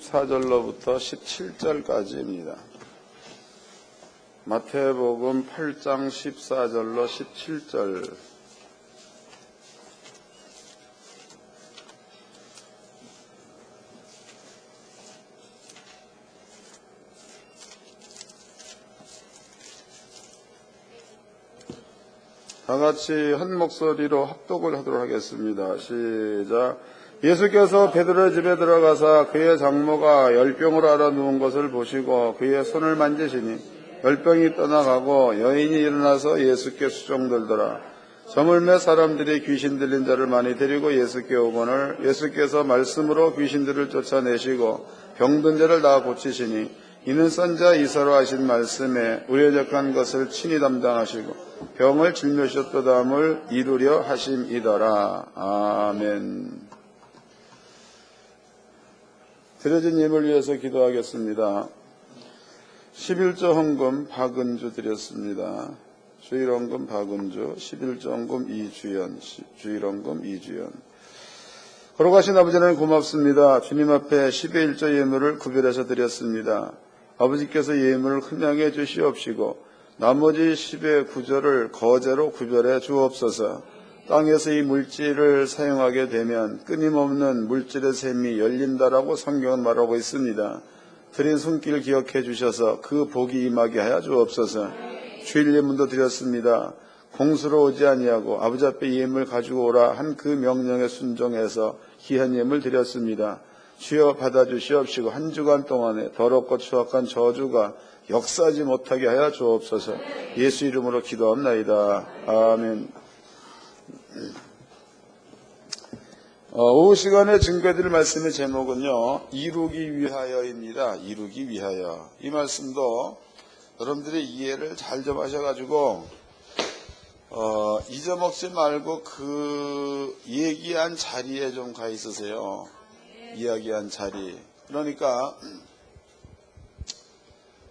14절로부터 17절까지입니다. 마태복음 8장 14절로 17절. 다 같이 한 목소리로 합독을 하도록 하겠습니다. 시작. 예수께서 베드로의 집에 들어가사 그의 장모가 열병으로 앓아 누운 것을 보시고 그의 손을 만지시니 열병이 떠나가고 여인이 일어나서 예수께 수종들더라. 저물매 사람들이 귀신 들린 자를 많이 데리고 예수께 오거늘 예수께서 말씀으로 귀신들을 쫓아내시고 병든 자를 다 고치시니 이는 선자 이사로 하신 말씀에 우려적한 것을 친히 담당하시고 병을 짊으셨도다함을 이루려 하심이더라. 아멘. 드려진 예물 위해서 기도하겠습니다. 11조 헌금 박은주 드렸습니다. 주일헌금 박은주, 11조 헌금 이주연, 주일헌금 이주연. 걸어가신 아버지 하나님 고맙습니다. 주님 앞에 10의 1조 예물을 구별해서 드렸습니다. 아버지께서 예물을 흠양해 주시옵시고 나머지 10의 9조를 거제로 구별해 주옵소서. 땅에서 이 물질을 사용하게 되면 끊임없는 물질의 샘이 열린다라고 성경은 말하고 있습니다. 드린 손길 기억해 주셔서 그 복이 임하게 하여 주옵소서. 주일 예물도 드렸습니다. 공수로 오지 아니하고 아버지 앞에 예물 가지고 오라 한 그 명령에 순종해서 귀한 예물 드렸습니다. 주여 받아주시옵시고 한 주간 동안에 더럽고 추악한 저주가 역사하지 못하게 하여 주옵소서. 예수 이름으로 기도합나이다. 아멘. 오후 시간에 증거해드릴 말씀의 제목은요, 이루기 위하여입니다. 이루기 위하여. 이 말씀도 여러분들의 이해를 잘 좀 하셔가지고 잊어먹지 말고 그 얘기한 자리에 좀 가 있으세요. 이야기한 자리. 그러니까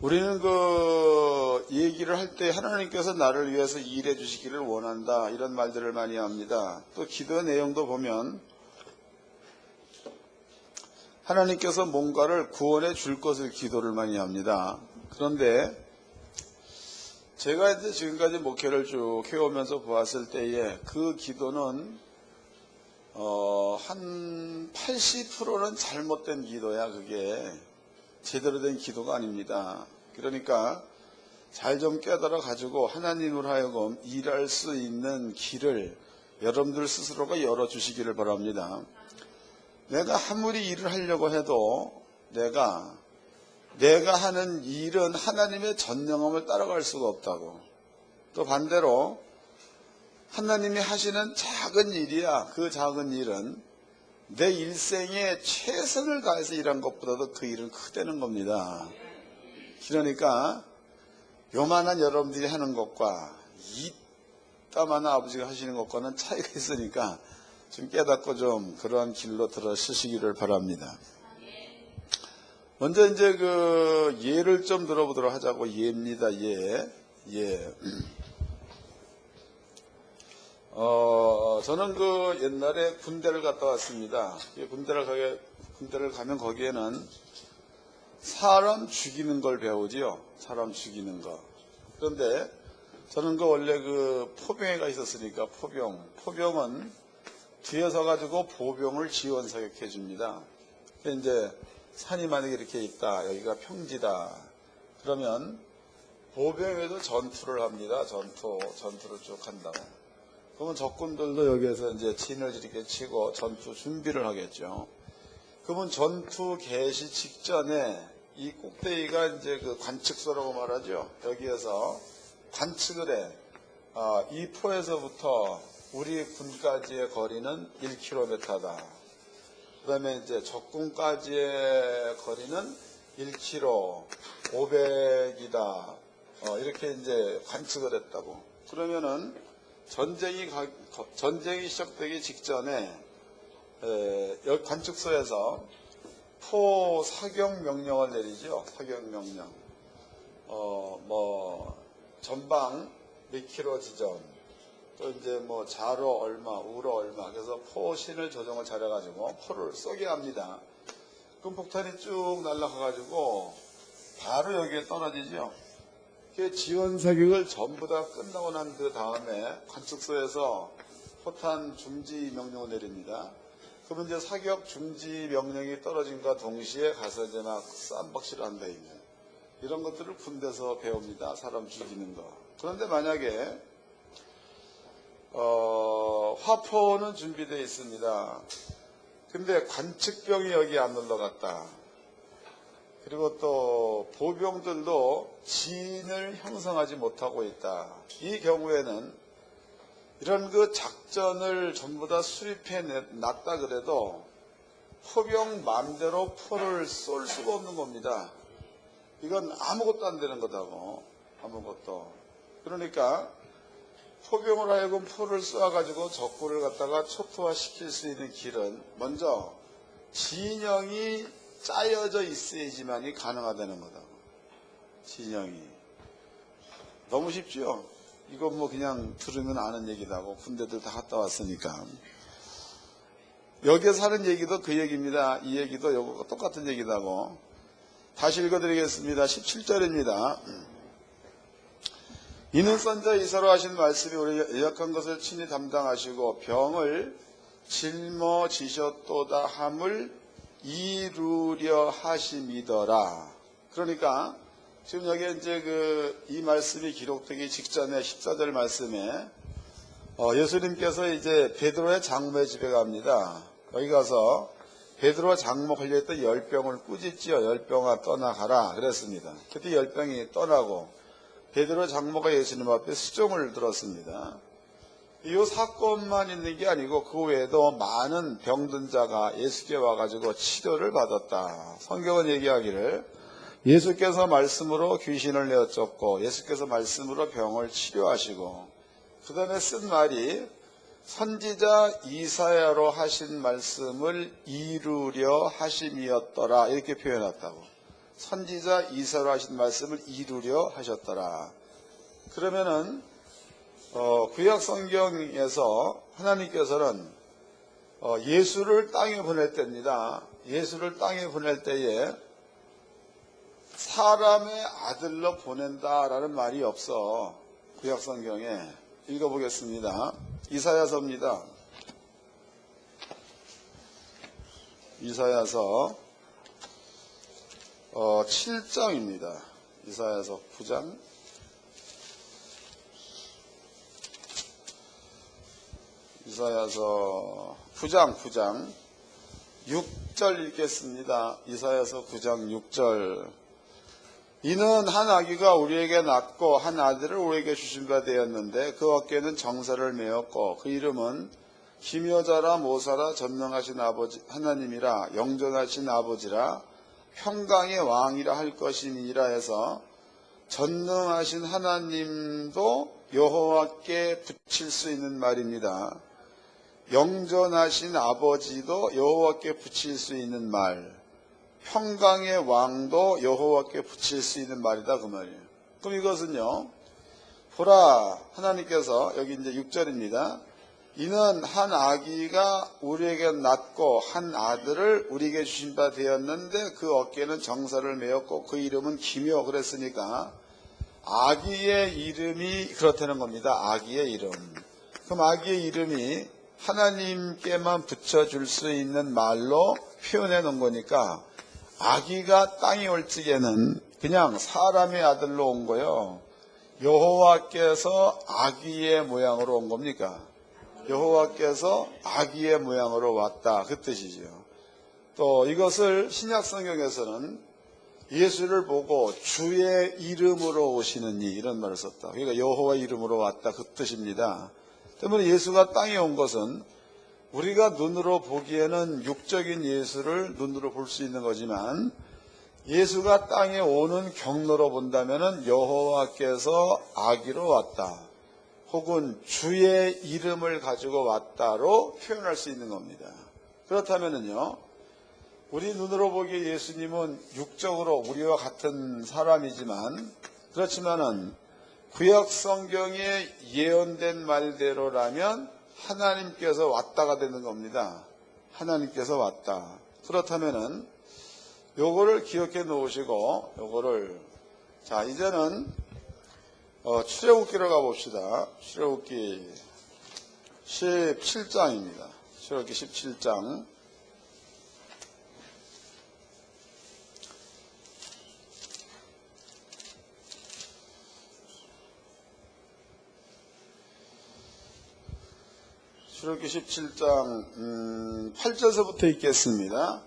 우리는 그 얘기를 할 때 하나님께서 나를 위해서 일해 주시기를 원한다 이런 말들을 많이 합니다. 또 기도 내용도 보면 하나님께서 뭔가를 구원해 줄 것을 기도를 많이 합니다. 그런데 제가 이제 지금까지 목회를 쭉 해오면서 보았을 때에 그 기도는 한 80%는 잘못된 기도야. 그게 제대로 된 기도가 아닙니다. 그러니까 잘 좀 깨달아 가지고 하나님으로 하여금 일할 수 있는 길을 여러분들 스스로가 열어주시기를 바랍니다. 내가 아무리 일을 하려고 해도 내가 하는 일은 하나님의 전능함을 따라갈 수가 없다고. 또 반대로 하나님이 하시는 작은 일이야. 그 작은 일은 내 일생에 최선을 다해서 일한 것보다도 그 일은 크다는 겁니다. 그러니까 요만한 여러분들이 하는 것과 이따만한 아버지가 하시는 것과는 차이가 있으니까 좀 깨닫고 좀 그러한 길로 들어서시기를 바랍니다. 먼저 이제 그 예를 좀 들어보도록 하자고. 예입니다. 예. 저는 그 옛날에 군대를 갔다 왔습니다. 군대를 가면 거기에는 사람 죽이는 걸 배우지요. 사람 죽이는 거. 그런데 저는 그 원래 그 포병회가 있었으니까 포병은 뒤에 서가지고 보병을 지원 사격해 줍니다. 이제 산이 만약에 이렇게 있다. 여기가 평지다. 그러면 보병회도 전투를 합니다. 전투를 쭉 한다고. 그러면 적군들도 여기에서 이제 진을 이렇게 치고 전투 준비를 하겠죠. 그러면 전투 개시 직전에 이 꼭대기가 이제 그 관측소라고 말하죠. 여기에서 관측을 해. 이 포에서부터 우리 군까지의 거리는 1km다. 그 다음에 이제 적군까지의 거리는 1km, 500이다. 이렇게 이제 관측을 했다고. 그러면은 전쟁이 시작되기 직전에 여기 관측소에서 포 사격 명령을 내리죠. 사격 명령. 전방 몇 킬로 지점, 또 이제 뭐 좌로 얼마, 우로 얼마, 그래서 포신을 조정을 잘해가지고 포를 쏘게 합니다. 그럼 폭탄이 쭉 날아가가지고 바로 여기에 떨어지죠. 지원 사격을 전부 다 끝나고 난 그 다음에 관측소에서 포탄 중지 명령을 내립니다. 그러면 이제 사격 중지 명령이 떨어진과 동시에 가서 이제 막 쌈박질을 한다 이제. 이런 것들을 군대에서 배웁니다. 사람 죽이는 거. 그런데 만약에 화포는 준비되어 있습니다. 근데 관측병이 여기 안 올라갔다. 그리고 또 보병들도 진을 형성하지 못하고 있다. 이 경우에는 이런 그 작전을 전부 다 수립해 놨다 그래도 포병 마음대로 포를 쏠 수가 없는 겁니다. 이건 아무것도 안 되는 거다고. 아무것도. 그러니까 포병을 하여금 포를 쏘아가지고 적군을 갖다가 초토화시킬 수 있는 길은 먼저 진영이 짜여져 있어야지만이 가능하다는 거다고. 진영이. 너무 쉽죠? 이거 뭐 그냥 들으면 아는 얘기다고. 군대들 다 갔다 왔으니까. 여기에서 하는 얘기도 그 얘기입니다. 이 얘기도 요거 똑같은 얘기다고. 다시 읽어드리겠습니다. 17절입니다. 이는 선자 이사로 하신 말씀이 우리 연약한 것을 친히 담당하시고 병을 짊어지셨도다 함을 이루려 하심이더라. 그러니까 지금 여기에 이제 이 말씀이 기록되기 직전에 14절 말씀에 예수님께서 이제 베드로의 장모의 집에 갑니다. 거기 가서 베드로와 장모 걸려있던 10병을 꾸짖지요. 10병아 떠나가라 그랬습니다. 그때 10병이 떠나고 베드로 장모가 예수님 앞에 수종을 들었습니다. 이 사건만 있는 게 아니고 그 외에도 많은 병든 자가 예수께 와가지고 치료를 받았다. 성경은 얘기하기를 예수께서 말씀으로 귀신을 내어쫓고 예수께서 말씀으로 병을 치료하시고 그 다음에 쓴 말이 선지자 이사야로 하신 말씀을 이루려 하심이었더라 이렇게 표현했다고. 선지자 이사야로 하신 말씀을 이루려 하셨더라. 그러면은 구약 성경에서 하나님께서는 예수를 땅에 보낼 때입니다. 예수를 땅에 보낼 때에 사람의 아들로 보낸다라는 말이 없어. 구약 성경에 읽어보겠습니다. 이사야서입니다. 이사야서 7장입니다. 이사야서 9장. 이사야서 9장 6절 읽겠습니다. 이사야서 9장 6절. 이는 한 아기가 우리에게 낳고 한 아들을 우리에게 주신 바 되었는데 그 어깨는 정사를 메었고 그 이름은 기묘자라 모사라 전능하신 아버지 하나님이라 영존하신 아버지라 평강의 왕이라 할 것이니라 해서 전능하신 하나님도 여호와께 붙일 수 있는 말입니다. 영존하신 아버지도 여호와께 붙일 수 있는 말, 평강의 왕도 여호와께 붙일 수 있는 말이다 그 말이에요. 그럼 이것은요, 보라 하나님께서 여기 이제 6절입니다. 이는 한 아기가 우리에게 낳고 한 아들을 우리에게 주신 바 되었는데 그 어깨는 정사를 메었고 그 이름은 기묘 그랬으니까 아기의 이름이 그렇다는 겁니다. 아기의 이름. 그럼 아기의 이름이 하나님께만 붙여줄 수 있는 말로 표현해 놓은 거니까 아기가 땅에 올 적에는 그냥 사람의 아들로 온 거요. 여호와께서 아기의 모양으로 온 겁니까? 여호와께서 아기의 모양으로 왔다 그 뜻이죠. 또 이것을 신약 성경에서는 예수를 보고 주의 이름으로 오시는 이 이런 말을 썼다. 그러니까 여호와 이름으로 왔다 그 뜻입니다. 때문에 예수가 땅에 온 것은 우리가 눈으로 보기에는 육적인 예수를 눈으로 볼 수 있는 거지만 예수가 땅에 오는 경로로 본다면은 여호와께서 아기로 왔다. 혹은 주의 이름을 가지고 왔다로 표현할 수 있는 겁니다. 그렇다면은요, 우리 눈으로 보기에 예수님은 육적으로 우리와 같은 사람이지만, 그렇지만은 구약 성경에 예언된 말대로라면 하나님께서 왔다가 되는 겁니다. 하나님께서 왔다. 그렇다면은 요거를 기억해 놓으시고 요거를 자 이제는 출애굽기로 가봅시다. 출애굽기 17장입니다. 출애굽기 17장 출애굽기 17장 8절서부터 읽겠습니다.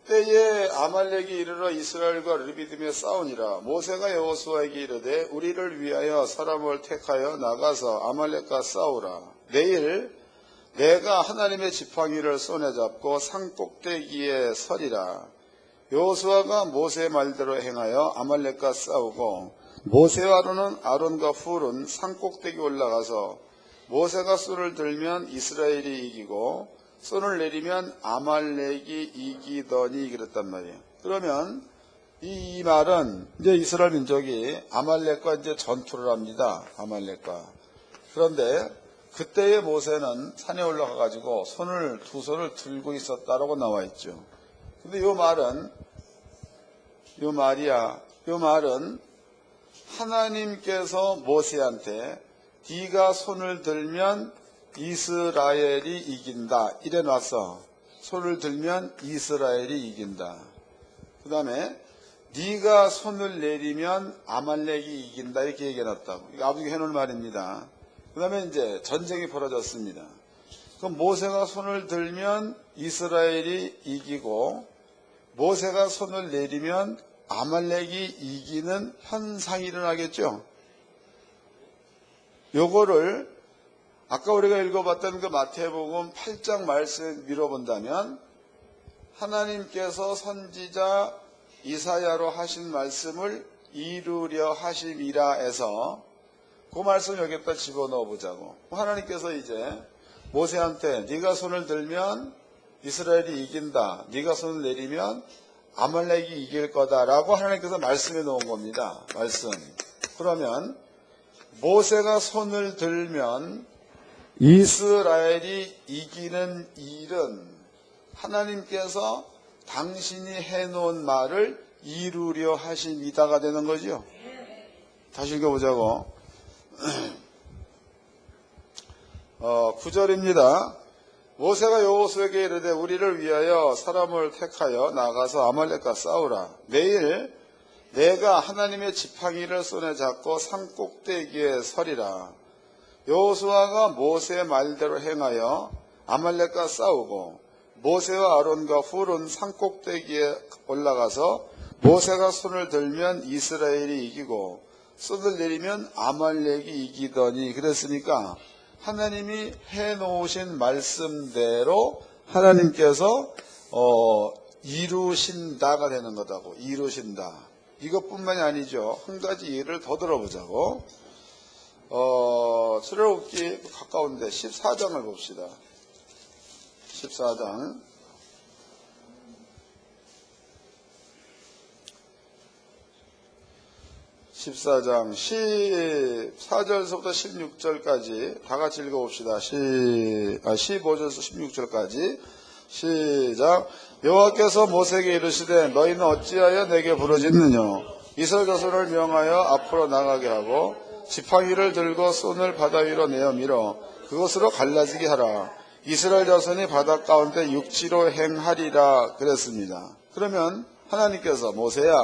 때에 아말렉이 이르러 이스라엘과 르비딤에 싸우니라. 모세가 여호수아에게 이르되 우리를 위하여 사람을 택하여 나가서 아말렉과 싸우라. 내일 내가 하나님의 지팡이를 손에 잡고 산꼭대기에 서리라. 여호수아가 모세의 말대로 행하여 아말렉과 싸우고 모세와 아론과 훌은 산꼭대기 올라가서 모세가 손을 들면 이스라엘이 이기고 손을 내리면 아말렉이 이기더니 그랬단 말이에요. 그러면 이 말은 이제 이스라엘 민족이 아말렉과 이제 전투를 합니다. 아말렉과. 그런데 그때의 모세는 산에 올라가 가지고 두 손을 들고 있었다라고 나와 있죠. 근데 요 말은 하나님께서 모세한테 네가 손을 들면 이스라엘이 이긴다 이래 놨어. 손을 들면 이스라엘이 이긴다. 그 다음에 네가 손을 내리면 아말렉이 이긴다 이렇게 얘기해 놨다고. 이거 아버지가 해놓은 말입니다. 그 다음에 이제 전쟁이 벌어졌습니다. 그럼 모세가 손을 들면 이스라엘이 이기고 모세가 손을 내리면 아말렉이 이기는 현상이 일어나겠죠. 요거를 아까 우리가 읽어봤던 그 마태복음 8장 말씀 밀어본다면 하나님께서 선지자 이사야로 하신 말씀을 이루려 하심이라 해서 그 말씀 여기다 집어넣어 보자고. 하나님께서 이제 모세한테 네가 손을 들면 이스라엘이 이긴다. 네가 손을 내리면 아말렉이 이길 거다라고 하나님께서 말씀해 놓은 겁니다. 말씀. 그러면 모세가 손을 들면 이스라엘이 이기는 일은 하나님께서 당신이 해놓은 말을 이루려 하심이다가 되는 거죠. 다시 읽어보자고. 9절입니다. 모세가 여호수아에게 이르되 우리를 위하여 사람을 택하여 나가서 아말렉과 싸우라. 내일 내가 하나님의 지팡이를 손에 잡고 산꼭대기에 서리라. 여호수아가 모세의 말대로 행하여 아말렉과 싸우고 모세와 아론과 훌은 산꼭대기에 올라가서 모세가 손을 들면 이스라엘이 이기고 손을 내리면 아말렉이 이기더니 그랬으니까 하나님이 해놓으신 말씀대로 하나님께서 이루신다가 되는 거다고. 이루신다. 이것뿐만이 아니죠. 한 가지 예를 더 들어보자고. 출애굽기 가까운데 14장을 봅시다. 14장. 14장 14절서부터 16절까지 다 같이 읽어봅시다. 15절에서 16절까지 시작. 여호와께서 모세에게 이르시되 너희는 어찌하여 내게 부르짖느냐. 이스라엘 자손을 명하여 앞으로 나가게 하고 지팡이를 들고 손을 바다 위로 내어 밀어 그것으로 갈라지게 하라. 이스라엘 자손이 바다 가운데 육지로 행하리라 그랬습니다. 그러면 하나님께서 모세야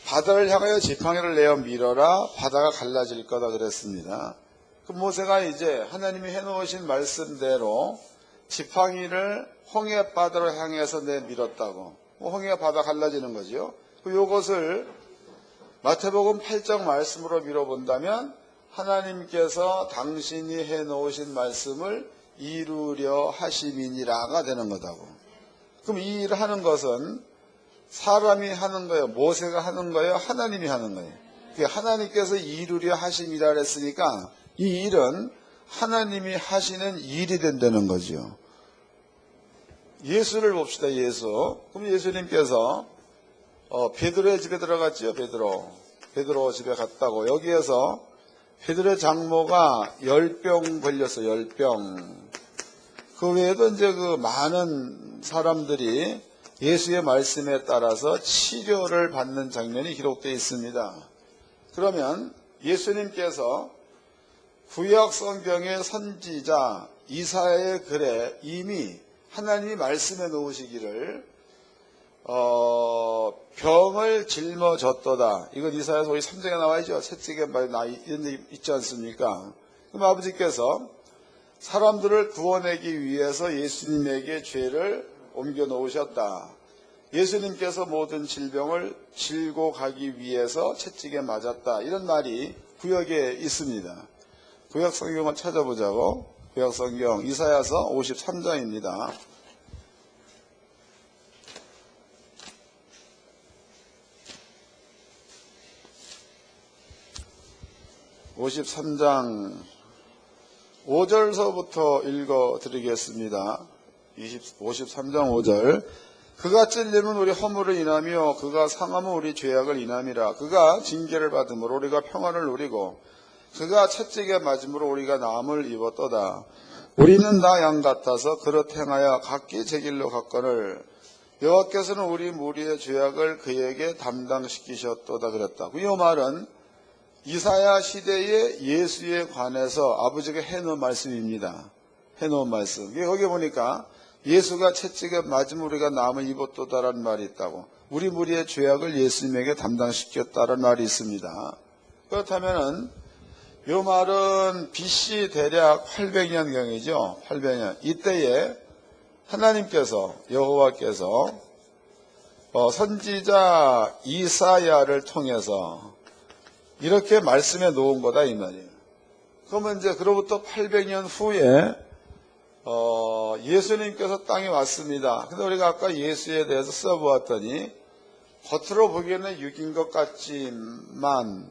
바다를 향하여 지팡이를 내어 밀어라. 바다가 갈라질 거다 그랬습니다. 그 모세가 이제 하나님이 해놓으신 말씀대로 지팡이를 홍해 바다로 향해서 내밀었다고. 홍해 바다 갈라지는 거죠. 요것을 마태복음 8장 말씀으로 밀어본다면 하나님께서 당신이 해놓으신 말씀을 이루려 하심이니라가 되는 거다고. 그럼 이 일을 하는 것은 사람이 하는 거예요? 모세가 하는 거예요? 하나님이 하는 거예요? 하나님께서 이루려 하심이라 그랬으니까 이 일은 하나님이 하시는 일이 된다는 거죠. 예수를 봅시다. 예수. 그럼 예수님께서 베드로의 집에 들어갔죠. 베드로 집에 갔다고. 여기에서 베드로의 장모가 열병 걸렸어요. 열병. 그 외에도 이제 그 많은 사람들이 예수의 말씀에 따라서 치료를 받는 장면이 기록되어 있습니다. 그러면 예수님께서 구약 성경의 선지자 이사야의 글에 이미 하나님이 말씀해 놓으시기를 병을 짊어졌도다. 이건 이사야서 53장에 나와 있죠. 채찍에 이런 데 있지 않습니까? 그럼 아버지께서 사람들을 구원하기 위해서 예수님에게 죄를 옮겨 놓으셨다. 예수님께서 모든 질병을 질고 가기 위해서 채찍에 맞았다. 이런 말이 구약에 있습니다. 구약 성경을 찾아보자고. 구약 성경 이사야서 53장입니다. 53장 5절서부터 읽어드리겠습니다. 53장 5절. 그가 찔림은 우리 허물을 인하며 그가 상함은 우리 죄악을 인함이라. 그가 징계를 받음으로 우리가 평안을 누리고 그가 채찍에 맞음으로 우리가 나음을 입었도다. 우리는 나 양 같아서 그릇 행하여 각기 제 길로 갔거늘 여호와께서는 우리 무리의 죄악을 그에게 담당시키셨도다 그랬다고. 이 말은 이사야 시대의 예수에 관해서 아버지가 해놓은 말씀입니다. 해놓은 말씀. 거기 보니까 예수가 채찍에 맞으면 우리가 나음을 입었도다라는 말이 있다고. 우리 무리의 죄악을 예수님에게 담당시켰다라는 말이 있습니다. 그렇다면은 이 말은 BC 대략 800년경이죠. 800년. 이때에 하나님께서 여호와께서 선지자 이사야를 통해서 이렇게 말씀해 놓은 거다 이 말이에요. 그러면 이제 그로부터 800년 후에 예수님께서 땅에 왔습니다. 근데 우리가 아까 예수에 대해서 써보았더니 겉으로 보기에는 육인 것 같지만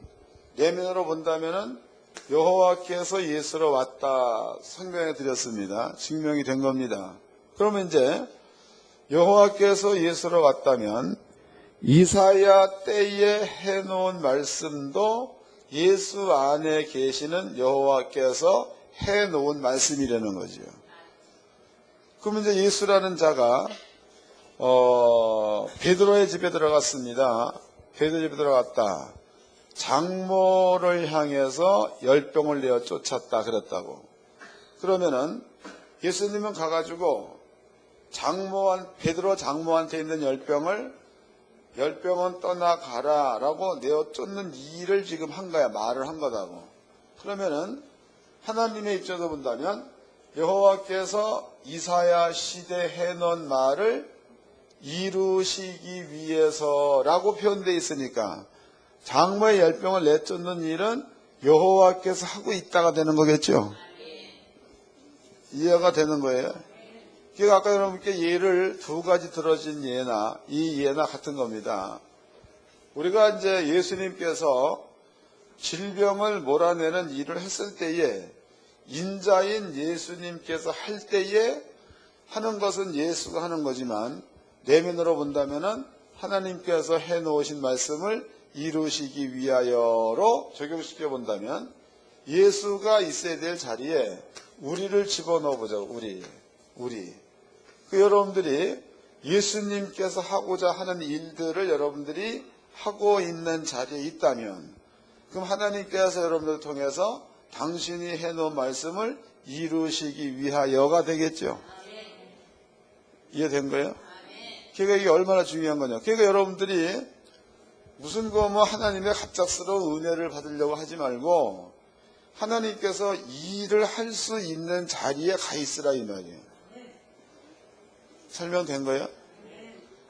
내면으로 본다면은 여호와께서 예수로 왔다 설명해 드렸습니다. 증명이 된 겁니다. 그러면 이제 여호와께서 예수로 왔다면 이사야 때에 해놓은 말씀도 예수 안에 계시는 여호와께서 해놓은 말씀이라는 거죠. 그러면 이제 예수라는 자가 베드로의 집에 들어갔습니다. 베드로 집에 들어갔다. 장모를 향해서 열병을 내어 쫓았다 그랬다고. 그러면은 예수님은 가가지고 베드로 장모한테 있는 열병은 떠나가라 라고 내어 쫓는 일을 지금 한 거야. 말을 한 거다고. 그러면은 하나님의 입장에서 본다면 여호와께서 이사야 시대 해놓은 말을 이루시기 위해서라고 표현되어 있으니까 장모의 열병을 내쫓는 일은 여호와께서 하고 있다가 되는 거겠죠. 이해가 되는 거예요. 그러니까 아까 여러분께 예를 두 가지 들어진 예나 이 예나 같은 겁니다. 우리가 이제 예수님께서 질병을 몰아내는 일을 했을 때에 인자인 예수님께서 할 때에 하는 것은 예수가 하는 거지만 내면으로 본다면은 하나님께서 해놓으신 말씀을 이루시기 위하여로 적용시켜 본다면 예수가 있어야 될 자리에 우리를 집어넣어 보자고. 우리. 여러분들이 예수님께서 하고자 하는 일들을 여러분들이 하고 있는 자리에 있다면 그럼 하나님께서 여러분들을 통해서 당신이 해놓은 말씀을 이루시기 위하여가 되겠죠. 이해된 거예요? 그러니까 이게 얼마나 중요한 거냐. 그러니까 여러분들이 무슨 하나님의 갑작스러운 은혜를 받으려고 하지 말고 하나님께서 일을 할 수 있는 자리에 가 있으라 이 말이에요. 설명된 거예요?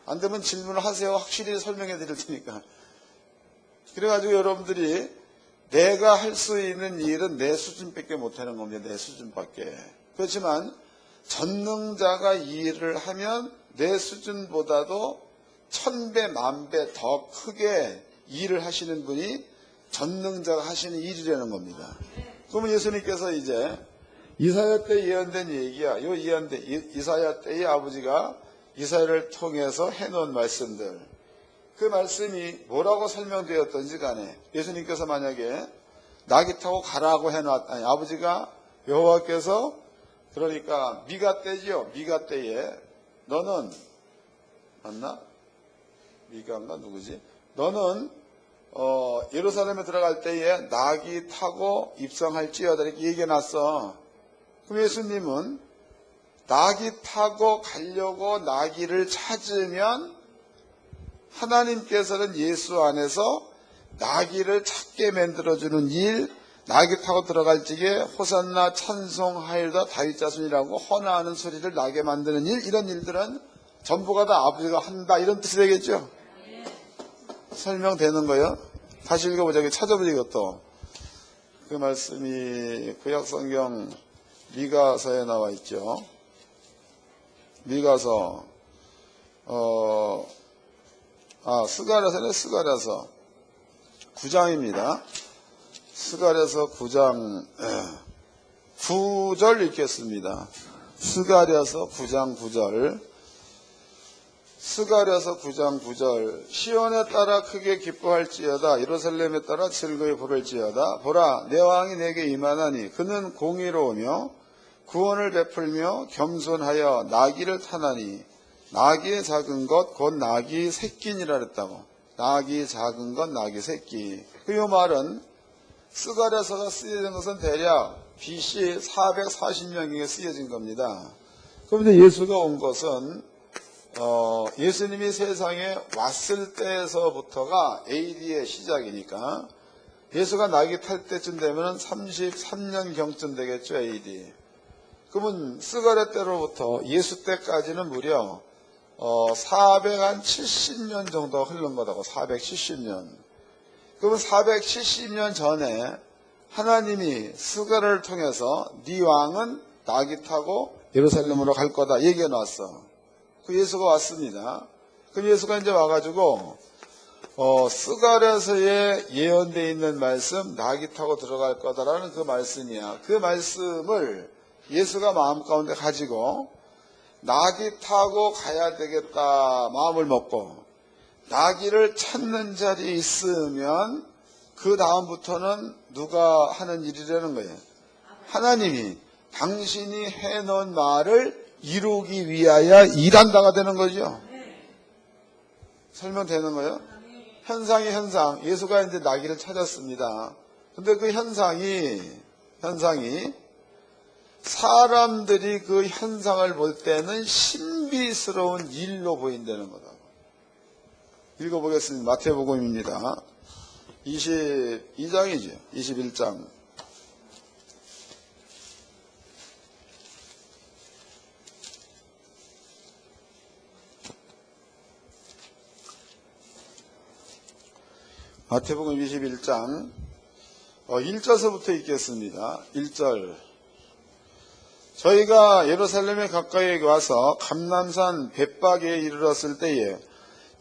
안 되면 질문을 하세요. 확실히 설명해 드릴 테니까. 그래가지고 여러분들이 내가 할 수 있는 일은 내 수준밖에 못하는 겁니다. 내 수준밖에. 그렇지만 전능자가 이 일을 하면 내 수준보다도 1000배, 10,000배 더 크게 일을 하시는 분이 전능자가 하시는 일이라는 겁니다. 그러면 예수님께서 이제 이사야 때 예언된 얘기야. 이사야 때의 아버지가 이사야를 통해서 해놓은 말씀들. 그 말씀이 뭐라고 설명되었던지 간에 예수님께서 만약에 나귀 타고 가라고 아버지가 여호와께서 그러니까 미가 때지요. 미가 때에 너는 맞나? 미가인가 누구지? 너는 예루살렘에 들어갈 때에 나귀 타고 입성할지어다 이렇게 얘기해놨어. 그럼 예수님은 나귀 타고 가려고 나귀를 찾으면 하나님께서는 예수 안에서 나귀를 찾게 만들어주는 일, 나귀 타고 들어갈 적에 호산나 찬송하일다 다윗 자손이라고 헌화하는 소리를 나게 만드는 일, 이런 일들은 전부가 다 아버지가 한다 이런 뜻이 되겠죠. 설명되는 거요. 다시 읽어보자. 찾아보자 이것도. 그 말씀이 구약성경 미가서에 나와 있죠. 미가서 스가랴서네. 스가랴서 9장입니다. 스가랴서 9장 9절 읽겠습니다. 스가랴서 9장 9절. 스가랴서 9장 9절. 시온에 따라 크게 기뻐할지어다. 예루살렘에 따라 즐거이 부를지어다. 보라, 내 왕이 내게 임하나니 그는 공의로우며 구원을 베풀며 겸손하여 나귀를 타나니 나귀의 작은 것 곧 나귀 새끼니라 그랬다고. 나귀 작은 것 나귀 새끼. 그 말은 스가랴서가 쓰여진 것은 대략 BC 440년경에 쓰여진 겁니다. 그런데 예수가 온 것은 예수님이 세상에 왔을 때에서부터가 AD의 시작이니까 예수가 나귀 탈 때쯤 되면 33년경쯤 되겠죠. AD. 그러면 스가랴 때로부터 예수 때까지는 무려 470년 정도가 흐른 거다고. 470년. 그러면 470년 전에 하나님이 스가랴를 통해서 네 왕은 나귀 타고 예루살렘으로 갈 거다 얘기해 놨어. 그 예수가 왔습니다. 그 예수가 이제 와가지고 스가랴서에 예언되어 있는 말씀, 나귀 타고 들어갈 거다라는 그 말씀이야. 그 말씀을 예수가 마음 가운데 가지고 나귀 타고 가야 되겠다 마음을 먹고 나귀를 찾는 자리에 있으면 그 다음부터는 누가 하는 일이라는 거예요. 하나님이 당신이 해놓은 말을 이루기 위하여 일한다가 되는 거죠. 설명되는 거예요? 현상이 현상. 예수가 이제 나귀를 찾았습니다. 근데 그 현상이 사람들이 그 현상을 볼 때는 신비스러운 일로 보인다는 거다. 읽어보겠습니다. 마태복음입니다. 22장이죠. 21장. 마태복음 21장 1절서부터 읽겠습니다. 1절. 저희가 예루살렘에 가까이 와서 감람산 벳박에 이르렀을 때에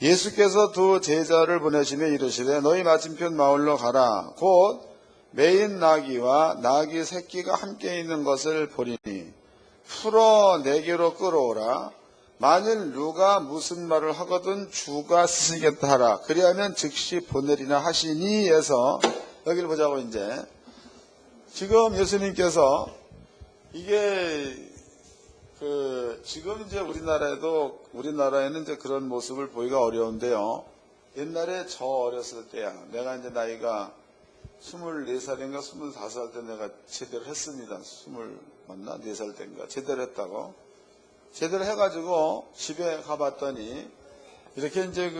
예수께서 두 제자를 보내시며 이르시되 너희 맞은편 마을로 가라. 곧 매인 나귀와 나귀 새끼가 함께 있는 것을 보리니 풀어 내게로 끌어오라. 만일 누가 무슨 말을 하거든 주가 쓰시겠다 하라. 그리하면 즉시 보내리나 하시니 해서 여기를 보자고. 이제 지금 예수님께서 이게 지금 이제 우리나라에는 이제 그런 모습을 보기가 어려운데요. 옛날에 저 어렸을 때야. 내가 이제 나이가 24살인가 25살 때 내가 제대를 했습니다. 4살 때인가 제대를 했다고. 제대로 해가지고 집에 가봤더니 이렇게 이제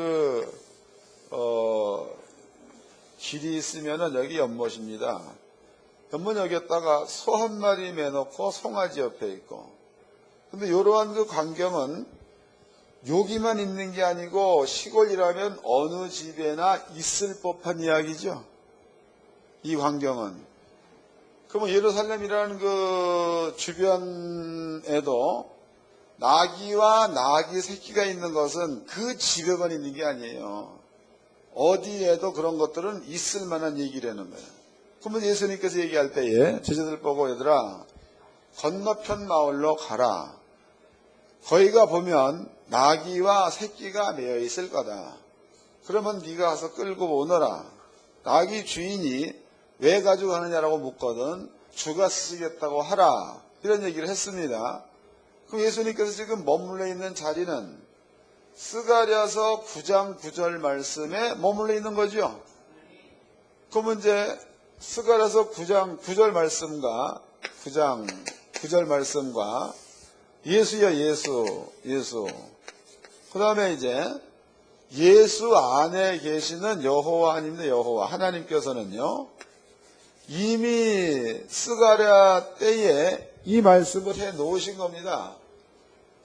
길이 있으면은 여기 연못입니다. 연못 여기에다가 소 한 마리 매놓고 송아지 옆에 있고. 근데 이러한 그 광경은 여기만 있는 게 아니고 시골이라면 어느 집에나 있을 법한 이야기죠. 이 광경은. 그러면 예루살렘이라는 그 주변에도 나귀와 나귀 새끼가 있는 것은 그 집에만 있는 게 아니에요. 어디에도 그런 것들은 있을 만한 얘기라는 거예요. 그러면 예수님께서 얘기할 때에 제자들 보고 얘들아 건너편 마을로 가라. 거기가 보면 나귀와 새끼가 매여 있을 거다. 그러면 네가 가서 끌고 오너라. 나귀 주인이 왜 가지고 가느냐라고 묻거든 주가 쓰시겠다고 하라. 이런 얘기를 했습니다. 그럼 예수님께서 지금 머물러 있는 자리는 스가랴서 9장 9절 말씀에 머물러 있는 거죠. 그러면 이제 스가랴서 9장 9절 말씀과 9장 9절 말씀과 예수야 예수. 그 다음에 이제 예수 안에 계시는 여호와 아닙니다. 여호와 하나님께서는요 이미 스가랴 때에 이 말씀을 해 놓으신 겁니다.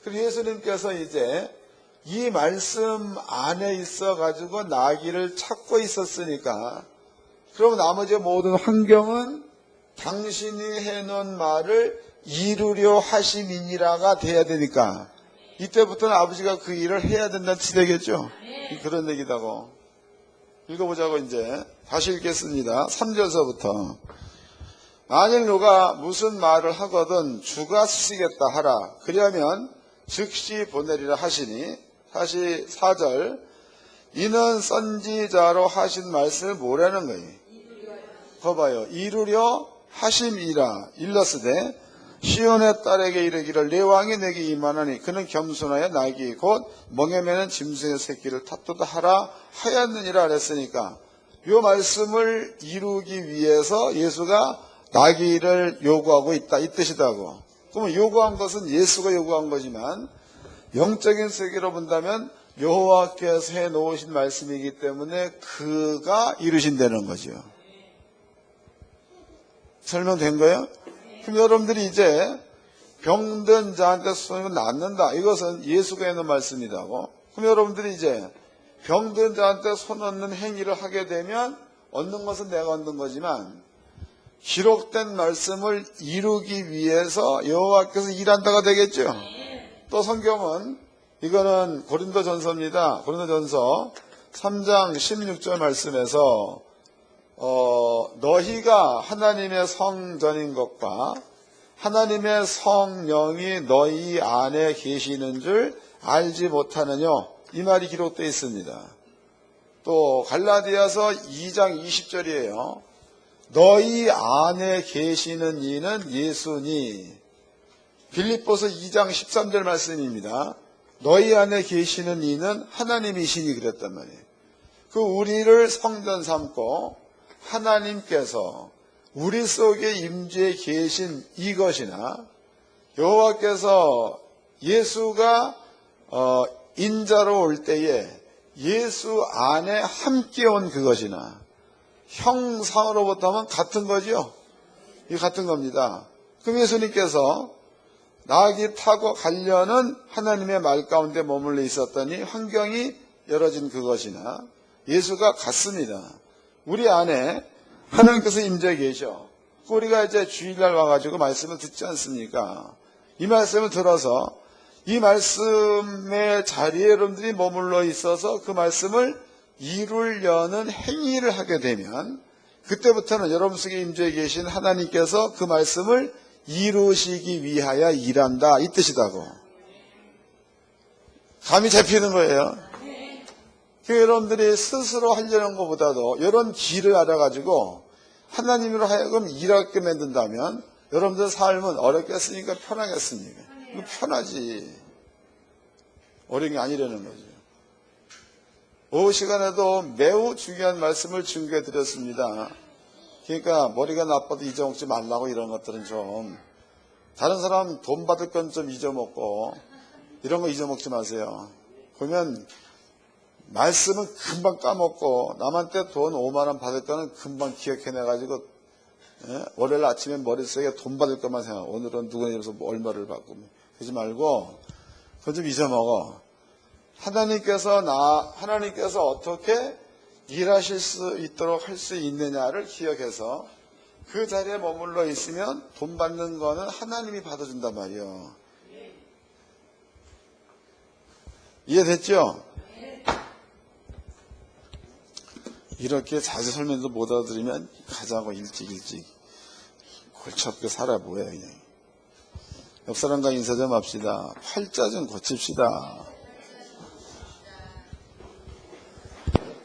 그리고 예수님께서 이제 이 말씀 안에 있어 가지고 나기를 찾고 있었으니까 그럼 나머지 모든 환경은 당신이 해놓은 말을 이루려 하심이니라가 돼야 되니까 이때부터는 아버지가 그 일을 해야 된다는 뜻이 되겠죠. 그런 얘기다고. 읽어보자고. 이제 다시 읽겠습니다. 3절서부터 만일 누가 무슨 말을 하거든 주가 쓰시겠다 하라. 그리하면 즉시 보내리라 하시니. 다시 4절 이는 선지자로 하신 말씀을 뭐라는 거예요? 거봐요. 이루려 하심이라. 일러스되 시온의 딸에게 이르기를 내 왕이 내게 임하나니 그는 겸손하여 나귀 곧 멍에 매는 짐승의 새끼를 탑도다 하라 하였느니라 그랬으니까 이 말씀을 이루기 위해서 예수가 나귀를 요구하고 있다 이 뜻이다고. 그러면 요구한 것은 예수가 요구한 거지만 영적인 세계로 본다면 여호와께서 해놓으신 말씀이기 때문에 그가 이루신다는 거죠. 설명된 거예요? 그럼 여러분들이 이제 병든 자한테 손을 낫는다. 이것은 예수가 해놓은 말씀이라고. 그럼 여러분들이 이제 병든 자한테 손 얹는 행위를 하게 되면 얻는 것은 내가 얻는 거지만 기록된 말씀을 이루기 위해서 여호와께서 일한다가 되겠죠. 또 성경은 이거는 고린도전서입니다. 고린도전서 3장 16절 말씀에서 너희가 하나님의 성전인 것과 하나님의 성령이 너희 안에 계시는 줄 알지 못하느냐 이 말이 기록되어 있습니다. 또 갈라디아서 2장 20절이에요. 너희 안에 계시는 이는 예수니. 빌립보서 2장 13절 말씀입니다. 너희 안에 계시는 이는 하나님이시니 그랬단 말이에요. 그 우리를 성전 삼고 하나님께서 우리 속에 임재해 계신 이것이나 여호와께서 예수가 인자로 올 때에 예수 안에 함께 온 그것이나 형상으로부터 하면 같은 거죠. 이 같은 겁니다. 그럼 예수님께서 나귀 타고 가려는 하나님의 말 가운데 머물러 있었더니 환경이 열어진 그것이나 예수가 같습니다. 우리 안에 하나님께서 임재해 계셔. 우리가 이제 주일날 와가지고 말씀을 듣지 않습니까? 이 말씀을 들어서 이 말씀의 자리에 여러분들이 머물러 있어서 그 말씀을 이루려는 행위를 하게 되면 그때부터는 여러분 속에 임재해 계신 하나님께서 그 말씀을 이루시기 위하여 일한다 이 뜻이다고. 감이 잡히는 거예요. 여러분들이 스스로 하려는 것보다도 이런 길을 알아가지고 하나님으로 하여금 일하게 만든다면 여러분들 삶은 어렵겠습니까? 편하겠습니까? 편하지. 어려운 게 아니라는 거죠. 오후 시간에도 매우 중요한 말씀을 증거해 드렸습니다. 그러니까 머리가 나빠도 잊어먹지 말라고 이런 것들은 좀 다른 사람 돈 받을 건 좀 잊어먹고 이런 거 잊어먹지 마세요. 그러면 말씀은 금방 까먹고 남한테 돈 5만 원 받을 거는 금방 기억해내가지고 월요일 아침에 머릿속에 돈 받을 것만 생각. 오늘은 누구네 집에서 얼마를 받고 그러지 말고 그건 좀 잊어먹어. 하나님께서 어떻게 일하실 수 있도록 할 수 있느냐를 기억해서 그 자리에 머물러 있으면 돈 받는 거는 하나님이 받아준단 말이에요. 이해됐죠? 이렇게 자세히 설명도 못 알아들으면 가자고 일찍 골치 아프게 살아 뭐야 그냥. 옆 사람과 인사 좀 합시다. 팔자 좀 고칩시다.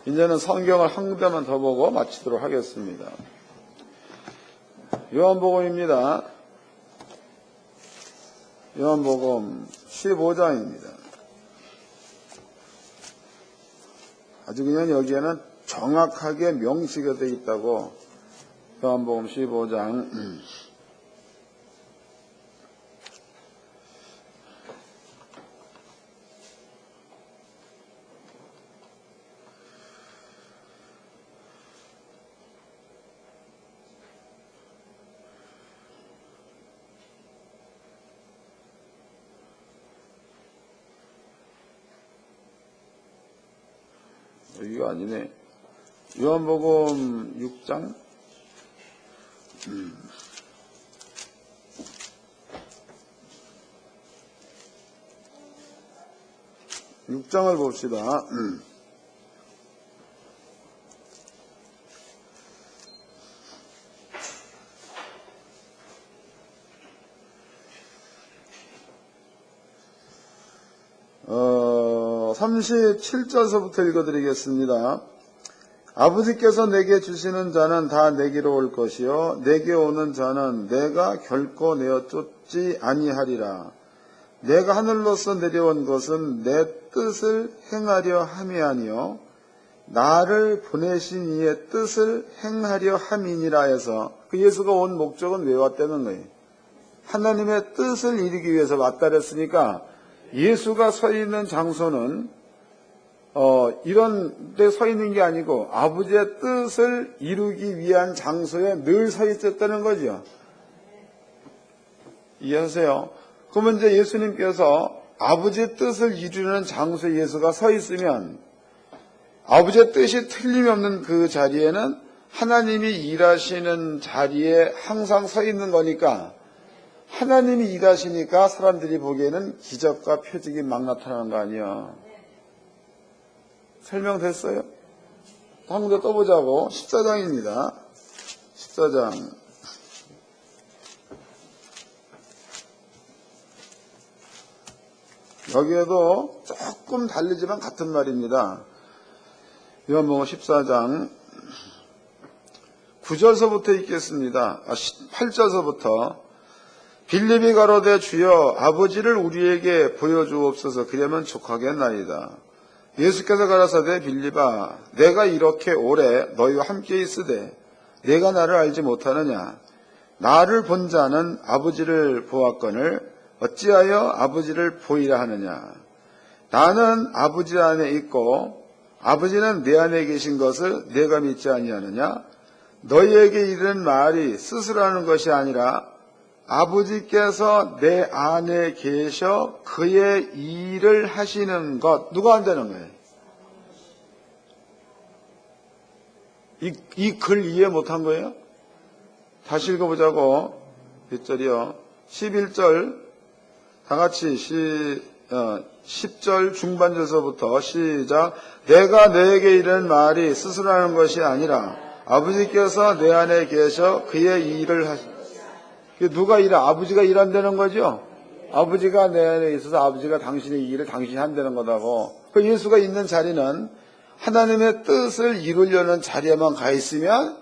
이제는 성경을 한 군데만 더 보고 마치도록 하겠습니다. 요한복음입니다. 요한복음 15장입니다. 아주 그냥 여기에는 정확하게 명시가 되어 있다고. 요한복음 15장 '여기가 아니네. 요한복음 6장 6장을 봅시다. 어, 37절서부터 읽어드리겠습니다. 아버지께서 내게 주시는 자는 다 내게로 올 것이요 내게 오는 자는 내가 결코 내어 쫓지 아니하리라. 내가 하늘로서 내려온 것은 내 뜻을 행하려 함이 아니요 나를 보내신 이의 뜻을 행하려 함이니라 해서 그 예수가 온 목적은 왜 왔다는 거예요? 하나님의 뜻을 이루기 위해서 왔다 그랬으니까 예수가 서 있는 장소는 이런 데 서 있는 게 아니고 아버지의 뜻을 이루기 위한 장소에 늘 서 있었다는 거죠. 이해하세요? 그러면 이제 예수님께서 아버지의 뜻을 이루는 장소에 예수가 서 있으면 아버지의 뜻이 틀림없는 그 자리에는 하나님이 일하시는 자리에 항상 서 있는 거니까 하나님이 일하시니까 사람들이 보기에는 기적과 표적이 막 나타나는 거 아니야. 설명됐어요? 한 군데 떠보자고. 14장입니다. 14장. 여기에도 조금 다르지만 같은 말입니다. 요한복음 14장 9절서부터 읽겠습니다. 8절서부터 빌립이 가로되 주여 아버지를 우리에게 보여주옵소서 그러면 족하겠나이다. 예수께서 가라사대 빌립아 내가 이렇게 오래 너희와 함께 있으되 내가 나를 알지 못하느냐. 나를 본 자는 아버지를 보았거늘 어찌하여 아버지를 보이라 하느냐. 나는 아버지 안에 있고 아버지는 내 안에 계신 것을 내가 믿지 아니하느냐. 너희에게 이르는 말이 스스로 하는 것이 아니라 아버지께서 내 안에 계셔 그의 일을 하시는 것. 누가 한다는 거예요? 이 글 이해 못한 거예요? 다시 읽어보자고. 몇 절이요? 11절 다 같이 10절 중반절서부터 시작. 내가 너에게 이르는 말이 스스로 하는 것이 아니라 아버지께서 내 안에 계셔 그의 일을 하시는 누가 아버지가 일한다는 거죠? 아버지가 내 안에 있어서 아버지가 당신의 일을 당신이 한다는 거다고. 그 예수가 있는 자리는 하나님의 뜻을 이루려는 자리에만 가 있으면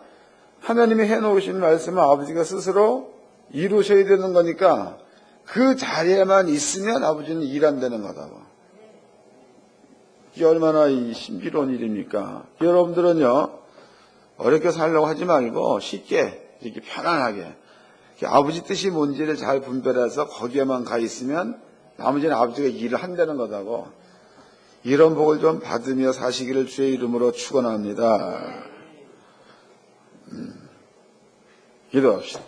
하나님이 해놓으신 말씀을 아버지가 스스로 이루셔야 되는 거니까 그 자리에만 있으면 아버지는 일한다는 거다고. 이게 얼마나 신비로운 일입니까? 여러분들은요, 어렵게 살려고 하지 말고 쉽게 이렇게 편안하게 아버지 뜻이 뭔지를 잘 분별해서 거기에만 가 있으면 나머지는 아버지가 일을 한다는 거다고. 이런 복을 좀 받으며 사시기를 주의 이름으로 축원합니다. 기도합시다.